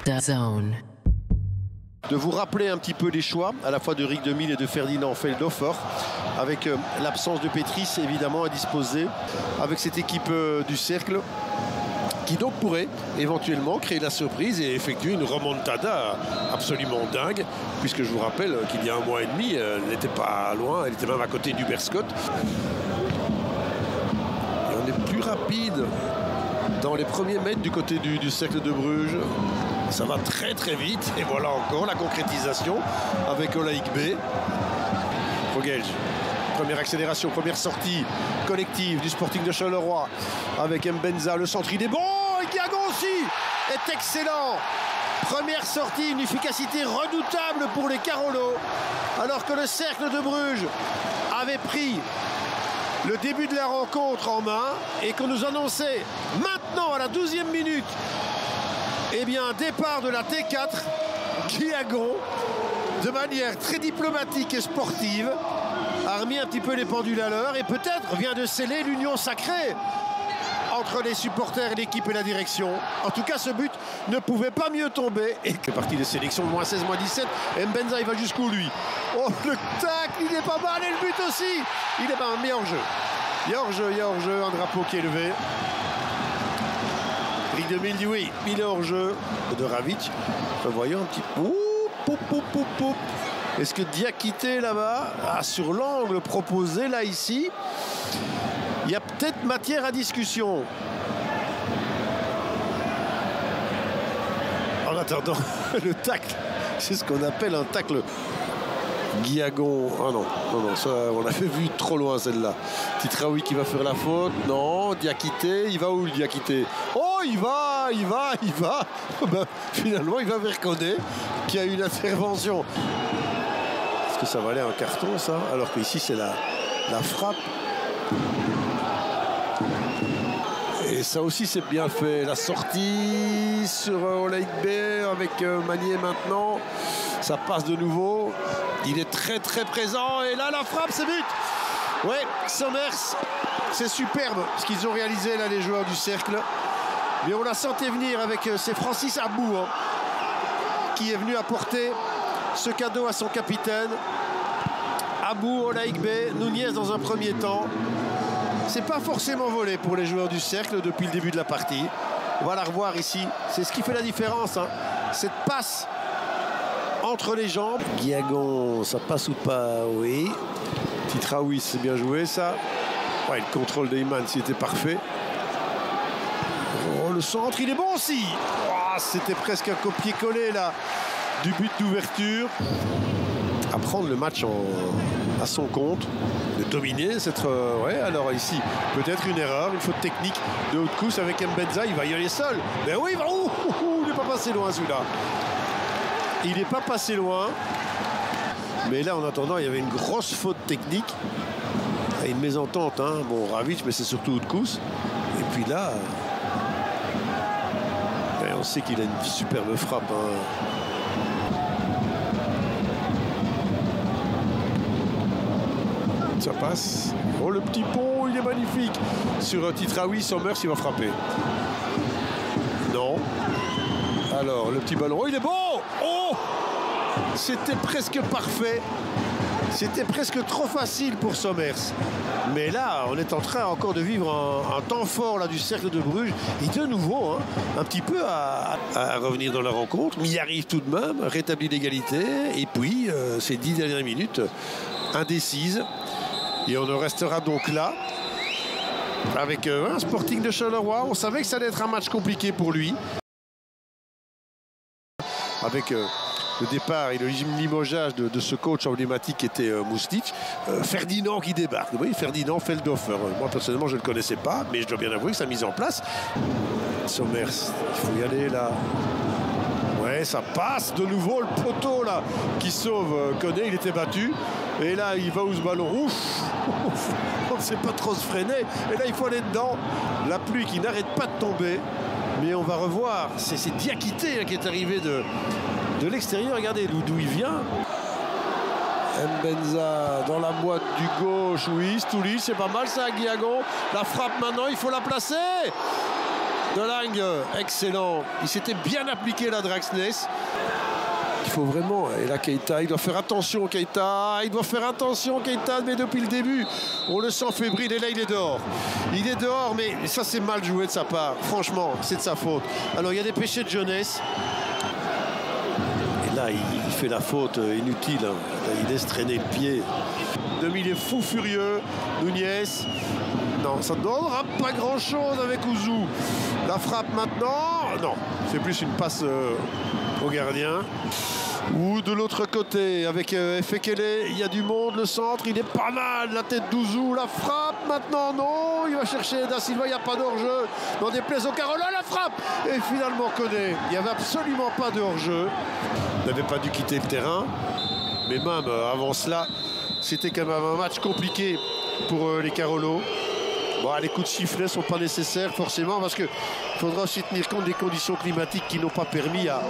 DAZN. De vous rappeler un petit peu les choix, à la fois de Rik Demil et de Ferdinand Feldhofer, avec l'absence de Petris évidemment à disposer, avec cette équipe du cercle, qui donc pourrait éventuellement créer la surprise et effectuer une remontada absolument dingue, puisque je vous rappelle qu'il y a un mois et demi, elle n'était pas loin, elle était même à côté d'Hubert Scott. Et on est plus rapide dans les premiers mètres du côté du cercle de Bruges. Ça va très très vite, et voilà encore la concrétisation avec Olaïk B. Rogelj, première accélération, première sortie collective du Sporting de Charleroi avec Mbenza, le centre il est bon, et Guiagon aussi est excellent. Première sortie, une efficacité redoutable pour les Carolos, alors que le cercle de Bruges avait pris le début de la rencontre en main et qu'on nous annonçait maintenant à la 12e minute eh bien, un départ de la T4, Guiagon, de manière très diplomatique et sportive, a remis un petit peu les pendules à l'heure et peut-être vient de sceller l'union sacrée entre les supporters, l'équipe et la direction. En tout cas, ce but ne pouvait pas mieux tomber. Et c'est parti des sélections de -16, -17. Mbenza, il va jusqu'où, lui? Oh, le tacle, il est pas mal, et le but aussi. Il est pas mal, mais hors-jeu. Il y a hors-jeu, un drapeau qui est levé. Rik Demil dit oui, il est hors-jeu de Ravic. Voyons un petit peu. Est-ce que Diakité là-bas, sur l'angle proposé là ici, il y a peut-être matière à discussion. En attendant, le tacle, c'est ce qu'on appelle un tacle. Guiagon, ah non, ça on l'avait vu trop loin celle-là. Titraoui qui va faire la faute, non, Diakité, il va où le Diakité? Oh, il va ben, finalement il va vers Koné qui a eu une intervention. Est-ce que ça valait un carton ça? Alors qu'ici c'est la frappe. Et ça aussi c'est bien fait, la sortie sur Olaïk B avec Magnier maintenant, ça passe de nouveau. Il est très très présent et là la frappe, c'est but. Ouais, Sommers, c'est superbe ce qu'ils ont réalisé là les joueurs du cercle. Mais on la sentait venir avec c'est Francis Abou hein, qui est venu apporter ce cadeau à son capitaine. Abou, Olaïk B, Nunez dans un premier temps. C'est pas forcément volé pour les joueurs du cercle depuis le début de la partie. On va la revoir ici. C'est ce qui fait la différence. Hein. Cette passe entre les jambes. Guiagon, ça passe ou pas? Oui. Titraoui, c'est bien joué ça. Ouais, le contrôle d'Eyman, c'était parfait. Oh, le centre, il est bon aussi. Oh, c'était presque un copier-coller là du but d'ouverture. À prendre le match à son compte, de dominer cette... ouais, alors ici, peut-être une erreur, une faute technique de Haute-Cousse avec Mbenza, il va y aller seul. Mais oui, il va... il n'est pas passé loin celui-là. Il n'est pas passé loin. Mais là, en attendant, il y avait une grosse faute technique. Et une mésentente, hein. Bon, Ravic, mais c'est surtout Haute-Cousse. Et puis là... on sait qu'il a une superbe frappe, hein. Ça passe. Oh, le petit pont, il est magnifique. Sur Titraoui, Sommers, il va frapper. Non. Alors, le petit ballon. Oh, il est bon. Oh, c'était presque parfait. C'était presque trop facile pour Sommers. Mais là, on est en train encore de vivre un temps fort là, du cercle de Bruges. Et de nouveau, hein, un petit peu à revenir dans la rencontre. Mais il y arrive tout de même, rétablit l'égalité. Et puis, ces 10 dernières minutes, indécises. Et on en restera donc là avec un Sporting de Charleroi. On savait que ça allait être un match compliqué pour lui. Avec le départ et le limogeage de ce coach emblématique qui était Moustic. Ferdinand qui débarque. Oui, Ferdinand Feldhofer. Moi personnellement je ne le connaissais pas, mais je dois bien avouer que sa mise en place. Sommers, il faut y aller là. Ouais, ça passe de nouveau le poteau là qui sauve Koné, il était battu. Et là, il va où ce ballon? Ouf, on ne sait pas trop se freiner. Et là, il faut aller dedans. La pluie qui n'arrête pas de tomber. Mais on va revoir. C'est Diakité hein, qui est arrivé de l'extérieur. Regardez d'où il vient. Mbenza dans la boîte du gauche. Oui, Stoulis, c'est pas mal ça, Guiagon. La frappe maintenant, il faut la placer. Delangue, excellent. Il s'était bien appliqué là, Draxness. Il faut vraiment, et là Keita, il doit faire attention Keita, mais depuis le début, on le sent fébrile et là il est dehors. Il est dehors, mais ça c'est mal joué de sa part, franchement, c'est de sa faute. Alors il y a des péchés de jeunesse. Et là il fait la faute inutile, hein. Là, il laisse traîner le pied. Demi il est fou furieux, Nunez. Non, ça ne donnera pas grand chose avec Ouzou. La frappe maintenant, non, c'est plus une passe au gardien. Ou de l'autre côté, avec Efekele, il y a du monde, le centre, il est pas mal, la tête d'Ouzou, la frappe maintenant, non, il va chercher Da Silva, il n'y a pas de hors-jeu, n'en déplaise au Carola, la frappe, et finalement Koné, il n'y avait absolument pas de hors-jeu, il n'avait pas dû quitter le terrain, mais même avant cela, c'était quand même un match compliqué pour les Carolos. Bon, les coups de sifflet ne sont pas nécessaires forcément parce qu'il faudra aussi tenir compte des conditions climatiques qui n'ont pas permis à